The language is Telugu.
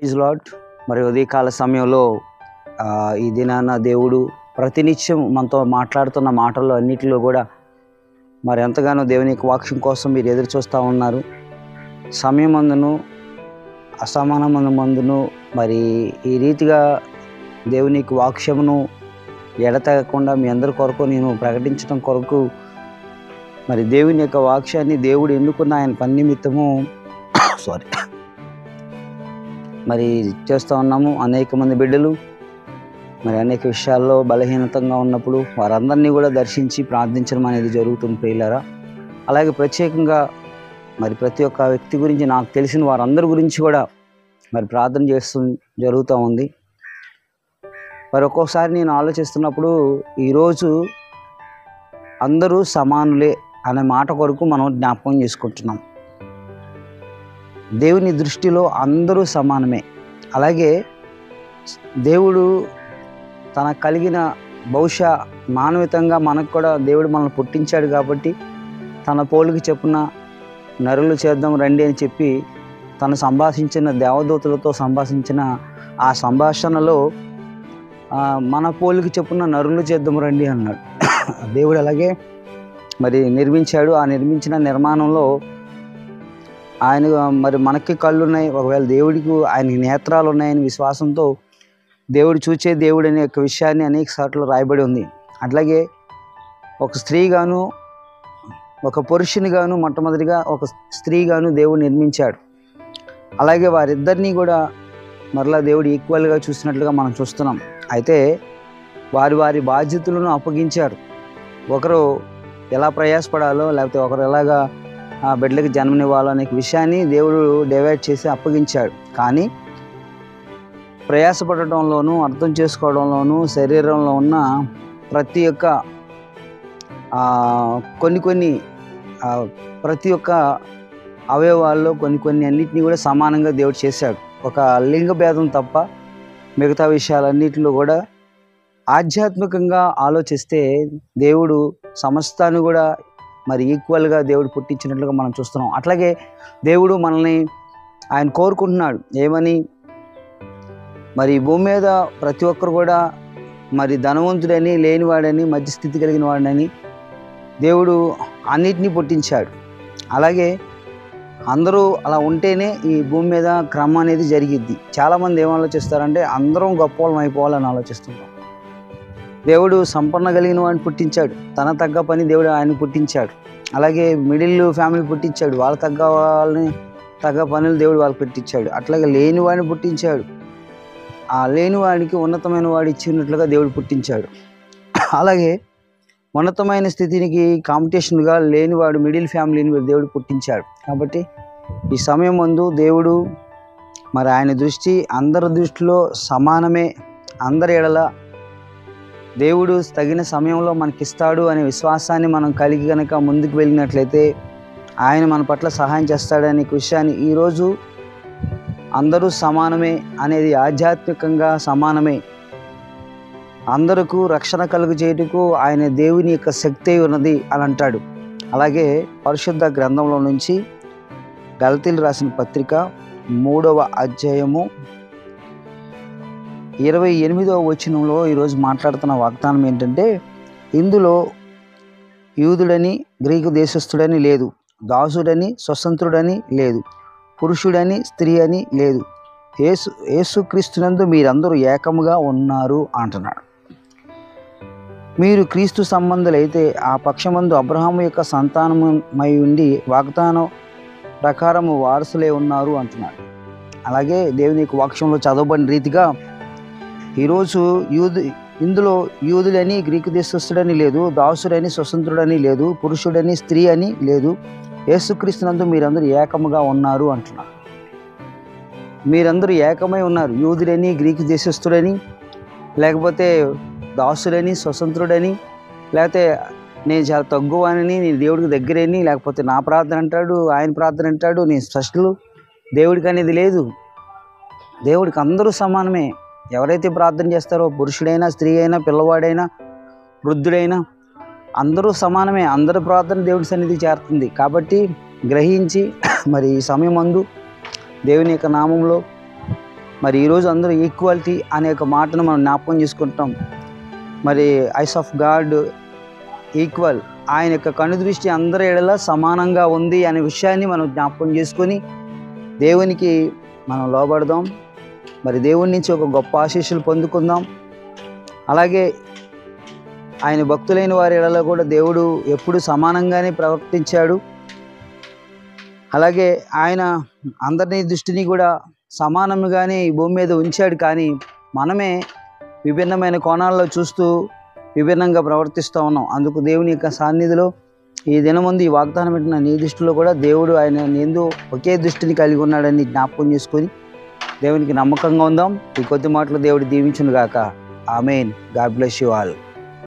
Praise lord. మరి ఉదయకాల సమయంలో ఈ దినాన దేవుడు ప్రతినిత్యం మనతో మాట్లాడుతున్న మాటల్లో అన్నిటిలో కూడా మరి ఎంతగానో దేవుని యొక్క వాక్యం కోసం మీరు ఎదురు చూస్తూ ఉన్నారు. సమయమందును అసమానమందును మరి ఈ రీతిగా దేవుని యొక్క వాక్యమును ఎడతెగకుండా మీ అందరి కొరకు నేను ప్రకటించడం కొరకు మరి దేవుని యొక్క వాక్యాన్ని దేవుడు ఎన్నుకున్న ఆయన పని నిమిత్తము మరి చేస్తూ ఉన్నాము. అనేక మంది బిడ్డలు మరి అనేక విషయాల్లో బలహీనతంగా ఉన్నప్పుడు వారందరినీ కూడా దర్శించి ప్రార్థించడం అనేది జరుగుతుంది ప్రియులారా. అలాగే ప్రత్యేకంగా మరి ప్రతి ఒక్క వ్యక్తి గురించి నాకు తెలిసిన వారందరి గురించి కూడా మరి ప్రార్థన జరుగుతూ ఉంది. మరి ఒక్కొక్కసారి నేను ఆలోచిస్తున్నప్పుడు ఈరోజు అందరూ సమానులే అనే మాట కొరకు మనం జ్ఞాపకం చేసుకుంటున్నాం. దేవుని దృష్టిలో అందరూ సమానమే. అలాగే దేవుడు తనకు కలిగిన బహుశా మానవితంగా మనకు కూడా దేవుడు మనల్ని పుట్టించాడు కాబట్టి తన పోలికి చెప్పున నరులు చేద్దాం రండి అని చెప్పి తను సంభాషించిన దేవదూతలతో సంభాషించిన ఆ సంభాషణలో మన పోలికి చెప్పున నరులు చేద్దాం రండి అన్నాడు. దేవుడు అలాగే మరి నిర్మించాడు. ఆ నిర్మించిన నిర్మాణంలో ఆయన మరి మనకి కళ్ళు ఉన్నాయి, ఒకవేళ దేవుడికి ఆయనకి నేత్రాలు ఉన్నాయని విశ్వాసంతో దేవుడు చూచే దేవుడు అనే యొక్క విషయాన్ని అనేక సార్లు రాయబడి ఉంది. అట్లాగే ఒక స్త్రీగాను ఒక పురుషునిగాను మొట్టమొదటిగా ఒక స్త్రీగాను దేవుడు నిర్మించాడు. అలాగే వారిద్దరినీ కూడా మరలా దేవుడు ఈక్వల్గా చూసినట్లుగా మనం చూస్తున్నాం. అయితే వారి వారి బాధ్యతలను అప్పగించారు. ఒకరు ఎలా ప్రయాసపడాలో లేకపోతే ఒకరు ఎలాగా ఆ బిడ్డలకి జన్మనివ్వాలో అనే విషయాన్ని దేవుడు డివైడ్ చేసి అప్పగించాడు. కానీ ప్రయాసపడటంలోనూ అర్థం చేసుకోవడంలోనూ శరీరంలో ఉన్న ప్రతి ఒక్క ప్రతి ఒక్క అవయవాల్లో కొన్ని అన్నిటినీ కూడా సమానంగా దేవుడు చేశాడు. ఒక లింగ భేదం తప్ప మిగతా విషయాలన్నిటిలో కూడా ఆధ్యాత్మికంగా ఆలోచిస్తే దేవుడు సమస్తాన్ని కూడా మరి ఈక్వల్గా దేవుడు పుట్టించినట్లుగా మనం చూస్తున్నాం. అట్లాగే దేవుడు మనల్ని ఆయన కోరుకుంటున్నాడు ఏమని, మరి భూమి మీద ప్రతి ఒక్కరు కూడా మరి ధనవంతుడని లేనివాడని మధ్యస్థితి కలిగిన వాడని దేవుడు అన్నిటినీ పుట్టించాడు. అలాగే అందరూ అలా ఉంటేనే ఈ భూమి మీద క్రమం అనేది జరిగిద్ది. చాలామంది ఏం ఆలోచిస్తారంటే అందరం గొప్పవాళ్ళం అయిపోవాలని ఆలోచిస్తుంటాం. దేవుడు సంపన్న కలిగిన వాడిని పుట్టించాడు, తన తగ్గ పని దేవుడు ఆయన పుట్టించాడు. అలాగే మిడిల్ ఫ్యామిలీ పుట్టించాడు, వాళ్ళని తగ్గ పనులు దేవుడు వాళ్ళకి పెట్టించాడు. అట్లాగే లేని వాడిని పుట్టించాడు, ఆ లేని వాడికి ఉన్నతమైన వాడు ఇచ్చినట్లుగా దేవుడు పుట్టించాడు. అలాగే ఉన్నతమైన స్థితికి కాంపిటీషన్గా లేనివాడు మిడిల్ ఫ్యామిలీని దేవుడు పుట్టించాడు. కాబట్టి ఈ సమయం ముందు దేవుడు మరి ఆయన దృష్టి అందరి దృష్టిలో సమానమే. అందరి ఎడల దేవుడు తగిన సమయంలో మనకిస్తాడు అనే విశ్వాసాన్ని మనం కలిగి కనుక ముందుకు వెళ్ళినట్లయితే ఆయన మన పట్ల సహాయం చేస్తాడనే విషయాన్ని ఈరోజు అందరూ సమానమే అనేది ఆధ్యాత్మికంగా సమానమే, అందరికీ రక్షణ కలుగు చేయుటకు ఆయన దేవుని యొక్క శక్తి ఉన్నది అని అంటాడు. అలాగే పరిశుద్ధ గ్రంథంలో నుంచి గలతీయులకు రాసిన పత్రిక 3వ అధ్యాయము 28వ వచనంలో ఈరోజు మాట్లాడుతున్న వాగ్దానం ఏంటంటే, ఇందులో యూదుడని గ్రీకు దేశస్థుడని లేదు, దాసుడని స్వతంత్రుడని లేదు, పురుషుడని స్త్రీ అని లేదు, యేసుక్రీస్తునందు మీరందరూ ఏకముగా ఉన్నారు అంటున్నాడు. మీరు క్రీస్తు సంబంధులైతే ఆ పక్షమందు అబ్రహాము యొక్క సంతానమై ఉండి వాగ్దానం ప్రకారము వారసులే ఉన్నారు అంటున్నాడు. అలాగే దేవుని యొక్క వాక్యంలో చదవబడిన రీతిగా ఈరోజు ఇందులో యూదుడని గ్రీకు దేశస్థుడని లేదు, దాసుడని స్వతంత్రుడని లేదు, పురుషుడని స్త్రీ అని లేదు, యేసుక్రీస్తునందు మీరందరూ ఏకముగా ఉన్నారు అంటున్నారు. మీరందరూ ఏకమై ఉన్నారు. యూదుడని గ్రీకు దేశస్థుడని, లేకపోతే దాసుడని స్వతంత్రుడని, లేకపోతే నేను చాలా తగ్గువానని, నేను దేవుడికి దగ్గరని, లేకపోతే నా ప్రార్థన అంటాడు, ఆయన ప్రార్థన అంటాడు, నేను స్పెషల్ దేవుడికి అనేది లేదు. దేవుడికి అందరూ సమానమే. ఎవరైతే ప్రార్థన చేస్తారో పురుషుడైనా స్త్రీ అయినా పిల్లవాడైనా వృద్ధుడైనా అందరూ సమానమే. అందరి ప్రార్థన దేవుడి సన్నిధి చేరుతుంది. కాబట్టి గ్రహించి మరి ఈ సమయం మందు దేవుని యొక్క నామంలో మరి ఈరోజు అందరూ ఈక్వాలిటీ అనే ఒక మాటను మనం జ్ఞాపకం చేసుకుంటాం. మరి ఐస్ ఆఫ్ గాడ్ ఈక్వల్, ఆయన యొక్క కనుదృష్టి అందరి ఎడల సమానంగా ఉంది అనే విషయాన్ని మనం జ్ఞాపకం చేసుకొని దేవునికి మనం లోబడదాం. మరి దేవుని నుంచి ఒక గొప్ప ఆశీస్సులు పొందుకుందాం. అలాగే ఆయన భక్తులైన వారి ఎడల కూడా దేవుడు ఎప్పుడు సమానంగానే ప్రవర్తించాడు. అలాగే ఆయన అందరినీ దృష్టిని కూడా సమానంగానే ఈ భూమి మీద ఉంచాడు. కానీ మనమే విభిన్నమైన కోణాల్లో చూస్తూ విభిన్నంగా ప్రవర్తిస్తూ ఉన్నాం. అందుకు దేవుని యొక్క సాన్నిధిలో ఈ దినముందు ఈ వాగ్దానం పెట్టిన నీ దృష్టిలో కూడా దేవుడు ఆయన ఎందు ఒకే దృష్టిని కలిగి ఉన్నాడని జ్ఞాపకం చేసుకొని దేవునికి నమ్మకంగా ఉందాం. ఈ కొద్ది మాటలు దేవుడు దీవించును గాక. Amen. God bless you all.